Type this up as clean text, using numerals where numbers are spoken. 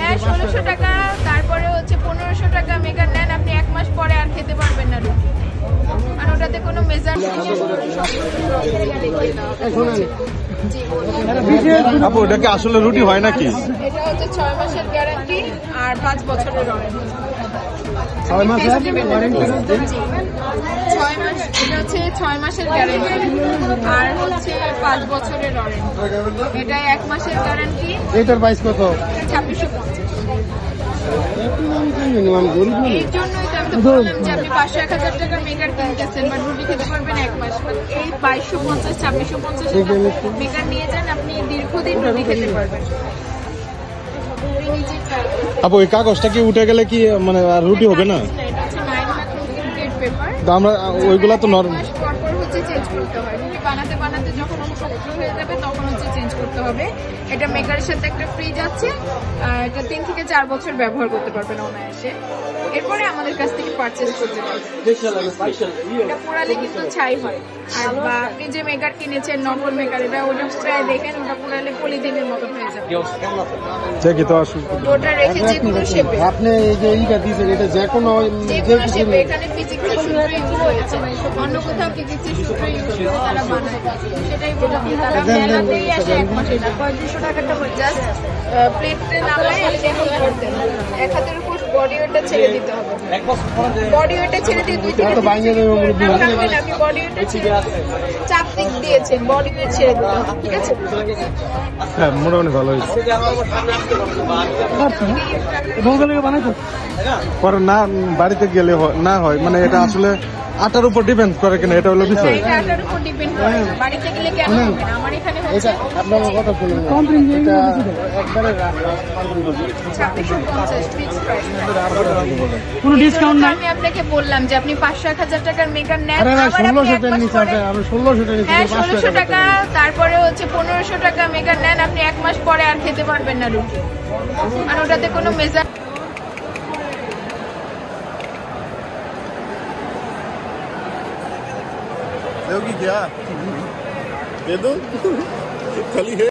হ্যাঁ 1600 টাকা, তারপরে হচ্ছে 1500 টাকা মেকার নেন, আপনি 1 মাস পরে আর খেতে পারবেন না রুটি, আর ওটাতে কোনো মেজার। আপু এটা কি আসলে রুটি হয় নাকি? এটা হচ্ছে 6 মাসের গ্যারান্টি আর 5 বছরের ওয়ারেন্টি। 6 মাসের ওয়ারেন্টি? 6 মাস, এটা হচ্ছে 6 মাসের গ্যারান্টি আর হচ্ছে 5 বছরের ওয়ারেন্টি। এটা 1 মাসের গ্যারান্টি। এটার প্রাইস কত? 2650। এই জন্যই তো আমি বললাম যে আপনি 500-1000 টাকার মেকার কিনতেছেন বা রুটি খেতে পারবেন 1 মাস, এই 2250-2650 মেকার নিয়ে যান, আপনি দীর্ঘদিন রুটি খেতে পারবেন। আপু এই কাগজটা কি উঠে গেলে কি মানে আর রুটি হবে না? এটা হচ্ছে 9 লাখ গ্রেড পেপার। আমরা ওইগুলা তো নরমাল পরপর হচ্ছে চেঞ্জ করতে হয়, রুটি বানাতে বানাতে যখন শক্ত হয়ে যাবে তখন হচ্ছে চেঞ্জ করতে হবে। এটা মেকারের সাথে একটা ফ্রিজ আছে, এটা 3 থেকে 4 বছর ব্যবহার করতে পারবেন অনায়াসে, এরপরে আমাদের কাছ থেকে পারচেজ করতে পারবেন। এটা পোড়ালে কিন্তু ছাই হয়, আর বা আপনি যে মেকার কিনেছেন নকল মেকার, এটা ওটা পুরায় দেখেন, ওটা পোড়ালে পলিথিনের মতো হয়ে যাবে। ওটা রেখে যে কোনো শেপে আপনি এই যে এইটা দিয়েছেন, এটা যে কোনো শেপে, এখানে ফিজিক্সের সূত্র ইউজ হয়েছে, অন্য কোথাও ফিজিক্সের সূত্র ইউজ করে তারা বানায়, সেটাই বললাম যে তারা মেলাতেই আসে 1 মাসে না, 200 টাকাটা জাস্ট প্লেটে নামায় আপনি এখন করতেন, 1 হাতের উপর বডি ওয়েটটা ছেড়ে দিতে হবে, বডি ওয়েটটা ছেড়ে দিয়ে 2 থেকে 3 আপনি বডি ওয়েটটা ছেড়ে চাপ দিক দিয়েছেন, বডি ওয়েট ছেড়ে দিতে হবে, ঠিক আছে? হ্যাঁ মোটামুটি ভালো হয়েছে। পরে না বাড়িতে গেলে না হয়, মানে এটা আসলে আটার উপর ডিপেন্ড করে কিনা, এটা হলো বিষয়। এটা আটার উপর ডিপেন্ড করে, বাড়িতে গেলে কেন হবে না? আমার এখানে হচ্ছে আপনার কথা শুনুন, এটা একবারে 2650 ফিক্স প্রাইস। কোনো ডিসকাউন্ট নাই। আমি আপনাকে বললাম যে আপনি 500-1000 টাকার মেকার নেন, আরে না, আবার আপনি 1600 1 টাকা মাস নিচে পরে, আমি 1600 টাকা নিচে, হ্যাঁ 1600 টাকা, তারপরে হচ্ছে 1500 টাকা মেকার নেন, আপনি 1 মাস পরে আর খেতে পারবেন না রুটি, আর ওটাতে কোনো মেজার। क्या दे दूं खाली है।